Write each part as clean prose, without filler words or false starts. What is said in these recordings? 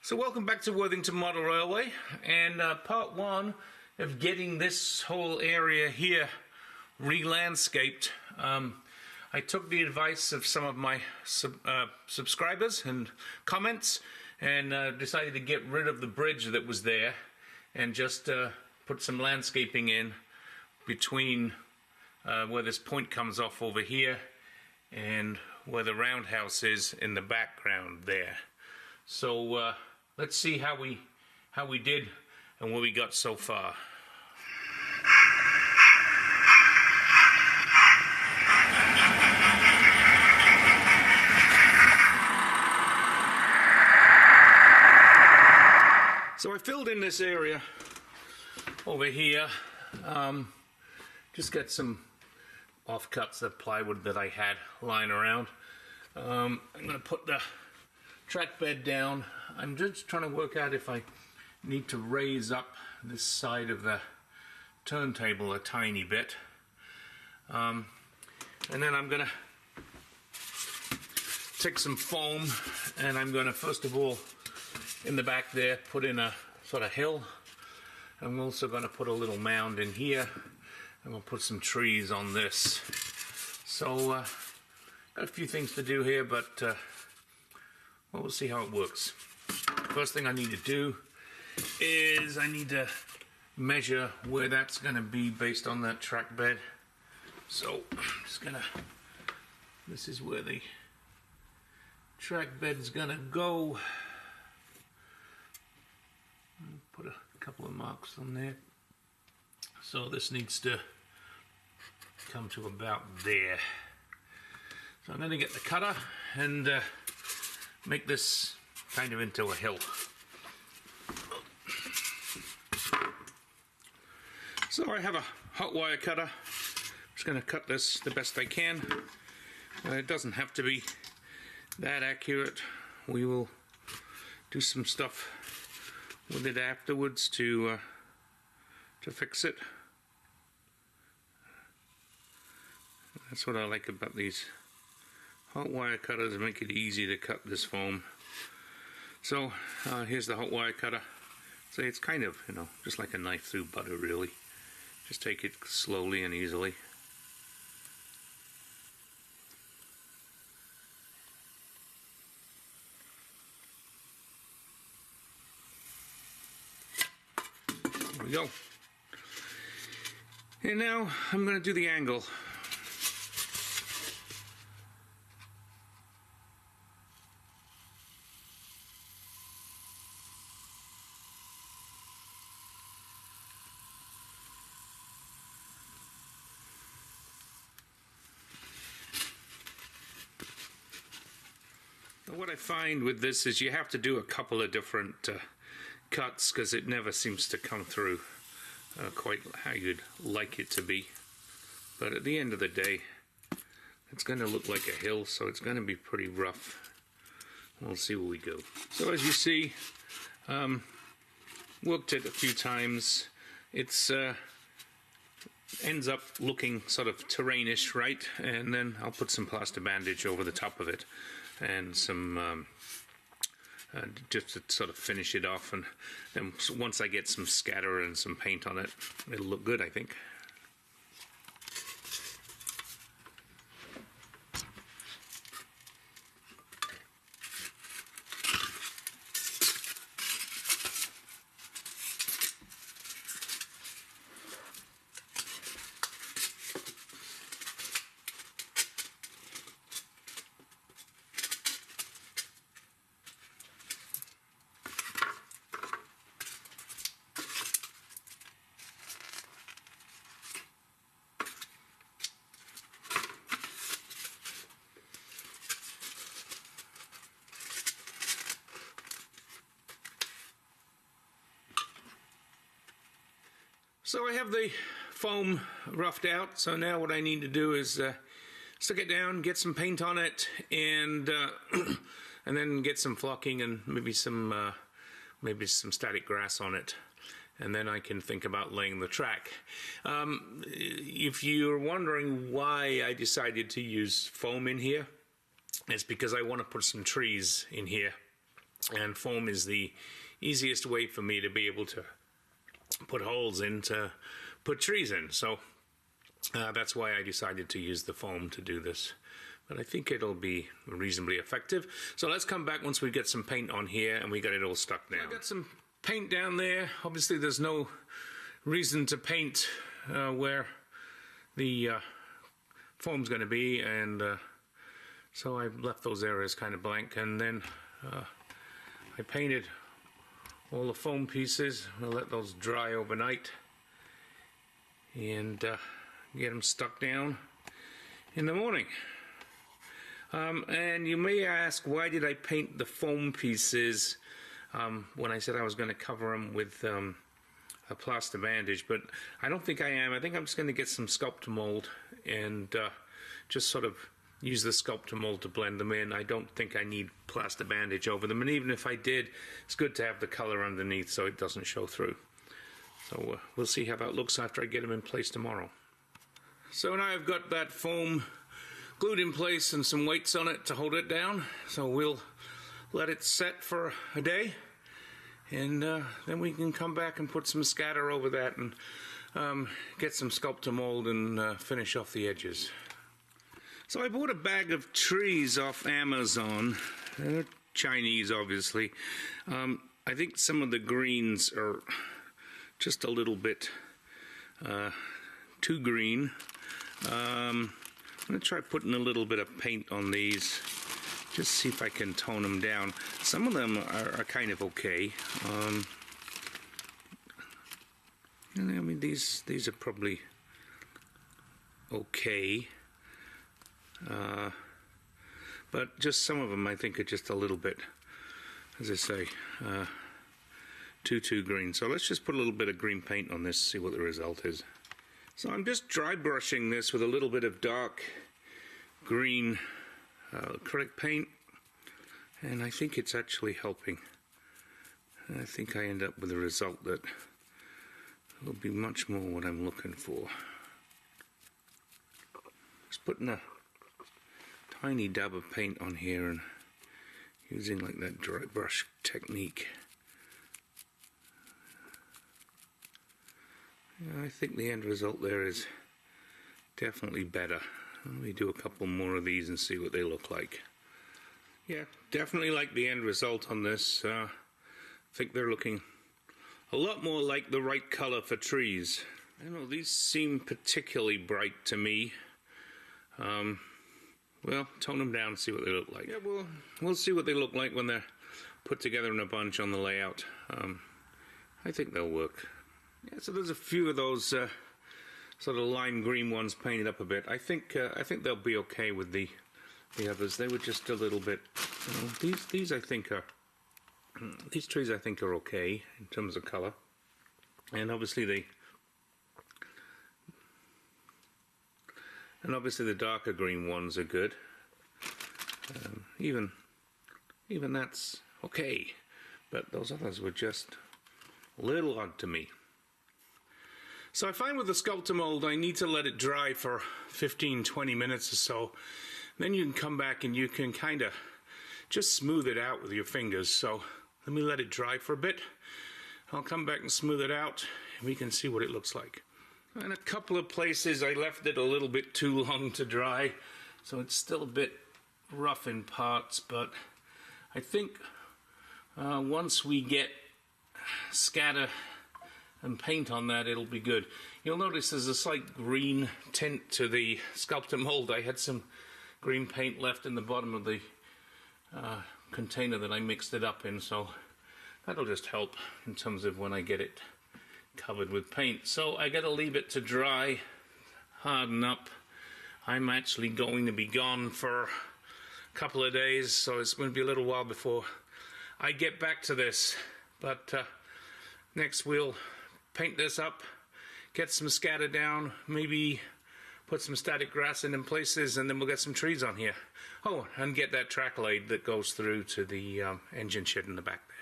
So welcome back to Worthington Model Railway, and part one of getting this whole area here re-landscaped. I took the advice of some of my subscribers and comments and decided to get rid of the bridge that was there and just put some landscaping in between where this point comes off over here and where the roundhouse is in the background there. So let's see how we did and what we got so far. So I filled in this area over here. Just got some offcuts of plywood that I had lying around. I'm going to put the track bed down. I'm just trying to work out if I need to raise up this side of the turntable a tiny bit. And then I'm going to take some foam and I'm going to first of all in the back there put in a sort of hill. I'm also going to put a little mound in here and we'll put some trees on this. So got a few things to do here, but well, we'll see how it works. First thing I need to do is I need to measure where that's going to be based on that track bed. So I'm just gonna, this is where the track bed is gonna go. Put a couple of marks on there. So this needs to come to about there. So I'm going to get the cutter and make this kind of into a hill. So I have a hot wire cutter. I'm just going to cut this the best I can. It doesn't have to be that accurate. We will do some stuff with it afterwards to fix it. That's what I like about these hot wire cutters, make it easy to cut this foam. So here's the hot wire cutter. So it's kind of, you know, just like a knife through butter really. Just take it slowly and easily. There we go. And now I'm going to do the angle. What I find with this is you have to do a couple of different cuts because it never seems to come through quite how you'd like it to be. But at the end of the day, it's going to look like a hill, so it's going to be pretty rough. We'll see where we go. So as you see, worked it a few times. It's ends up looking sort of terrainish, right? And then I'll put some plaster bandage over the top of it and some just to sort of finish it off, and then once I get some scatter and some paint on it, it'll look good, I think. So I have the foam roughed out, so now what I need to do is stick it down, get some paint on it, and then get some flocking and maybe some static grass on it, and then I can think about laying the track. If you're wondering why I decided to use foam in here, it's because I want to put some trees in here. and foam is the easiest way for me to be able to put holes in to put trees in. So that's why I decided to use the foam to do this. But I think it'll be reasonably effective. So let's come back once we get some paint on here and we got it all stuck down. I got some paint down there. Obviously there's no reason to paint where the foam's going to be, and so I left those areas kind of blank, and then I painted all the foam pieces. I'll let those dry overnight and get them stuck down in the morning. And you may ask, why did I paint the foam pieces when I said I was going to cover them with a plaster bandage? But I don't think I am. I think I'm just going to get some sculptor mold and just sort of use the sculptor mold to blend them in. I don't think I need plaster bandage over them, and even if I did, it's good to have the color underneath so it doesn't show through. So we'll see how that looks after I get them in place tomorrow. So now I've got that foam glued in place and some weights on it to hold it down, so we'll let it set for a day, and then we can come back and put some scatter over that and get some sculptor mold and finish off the edges. So I bought a bag of trees off Amazon. They're Chinese, obviously. I think some of the greens are just a little bit too green. I'm going to try putting a little bit of paint on these, just see if I can tone them down. Some of them are kind of okay. I mean, these are probably okay. But just some of them I think are just a little bit, as I say, too green. So let's just put a little bit of green paint on this, see what the result is. So I'm just dry brushing this with a little bit of dark green acrylic paint, and I think it's actually helping. I think I end up with a result that will be much more what I'm looking for. Just putting a tiny dab of paint on here and using like that dry brush technique. Yeah, I think the end result there is definitely better. Let me do a couple more of these and see what they look like. Yeah, definitely like the end result on this. I think they're looking a lot more like the right color for trees. I don't know, these seem particularly bright to me. Well, tone them down and see what they look like. Yeah, we'll see what they look like when they're put together in a bunch on the layout. I think they'll work. Yeah, so there's a few of those sort of lime green ones painted up a bit. I think they'll be okay with the others. They were just a little bit. You know, these I think are these trees I think are okay in terms of color, and obviously the darker green ones are good. Even that's okay, but those others were just a little odd to me. So I find with the sculptor mold I need to let it dry for 15-20 minutes or so. Then you can come back and you can kind of just smooth it out with your fingers. So let me let it dry for a bit. I'll come back and smooth it out and we can see what it looks like. In a couple of places I left it a little bit too long to dry, so it's still a bit rough in parts, but I think once we get scatter and paint on that, it'll be good. You'll notice there's a slight green tint to the sculptor mold. I had some green paint left in the bottom of the container that I mixed it up in, so that'll just help in terms of when I get it covered with paint. So I gotta leave it to dry, harden up. I'm actually going to be gone for a couple of days, so it's going to be a little while before I get back to this, but next we'll paint this up, get some scatter down, maybe put some static grass in places, and then we'll get some trees on here. Oh, and get that track laid that goes through to the engine shed in the back there.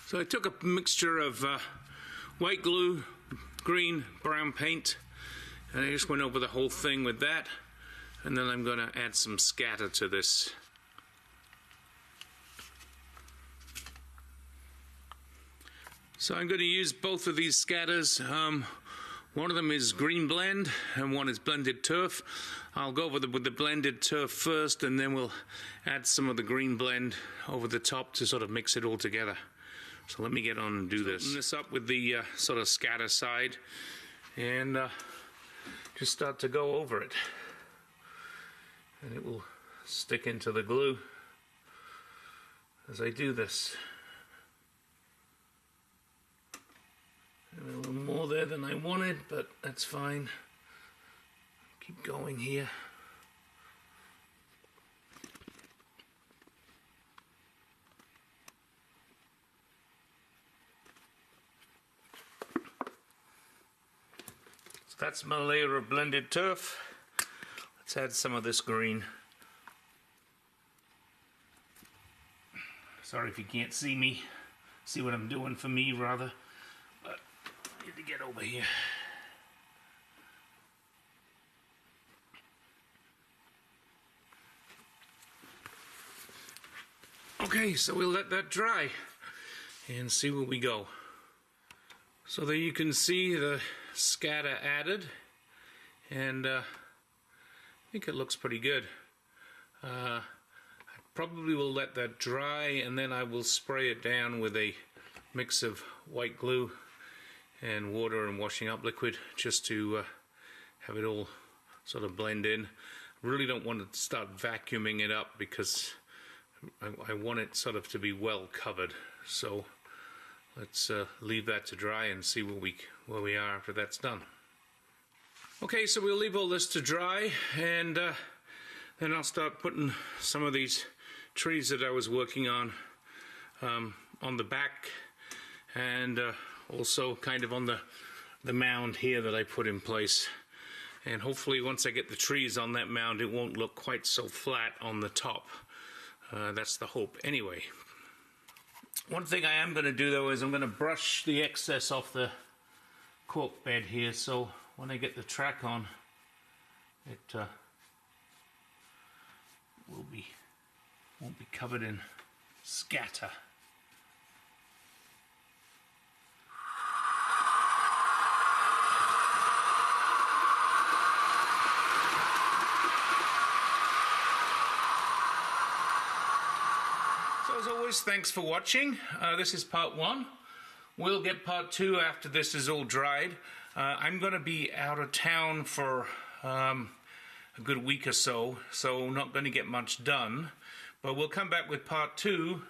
So I took a mixture of white glue, green, brown paint, and I just went over the whole thing with that. and then I'm going to add some scatter to this. So I'm going to use both of these scatters. One of them is green blend and one is blended turf. I'll go with the blended turf first, and then we'll add some of the green blend over the top to sort of mix it all together. So let me get on and do this. Open this up with the sort of scatter side and just start to go over it. And it will stick into the glue as I do this. And a little more there than I wanted, but that's fine. Keep going here. So that's my layer of blended turf. Let's add some of this green. Sorry if you can't see me. See what I'm doing for me, rather. But I need to get over here. Okay, so we'll let that dry and see where we go. So there you can see the scatter added, and I think it looks pretty good. I probably will let that dry, and then I will spray it down with a mix of white glue and water and washing up liquid, just to have it all sort of blend in. I really don't want to start vacuuming it up because I want it sort of to be well covered. So let's leave that to dry and see where we are after that's done. Okay, so we'll leave all this to dry, and then I'll start putting some of these trees that I was working on the back, and also kind of on the mound here that I put in place. And hopefully once I get the trees on that mound, it won't look quite so flat on the top. That's the hope anyway. One thing I am going to do though is I'm going to brush the excess off the cork bed here, so when I get the track on, it won't be covered in scatter. So as always, thanks for watching. This is part 1. We'll get part 2 after this is all dried. I'm going to be out of town for a good week or so not going to get much done. But we'll come back with part 2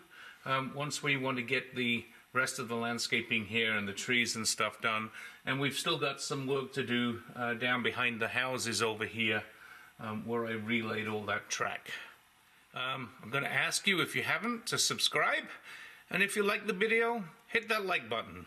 once we want to get the rest of the landscaping here and the trees and stuff done. And we've still got some work to do down behind the houses over here where I relayed all that track. I'm going to ask you, if you haven't, to subscribe. And if you like the video, hit that like button.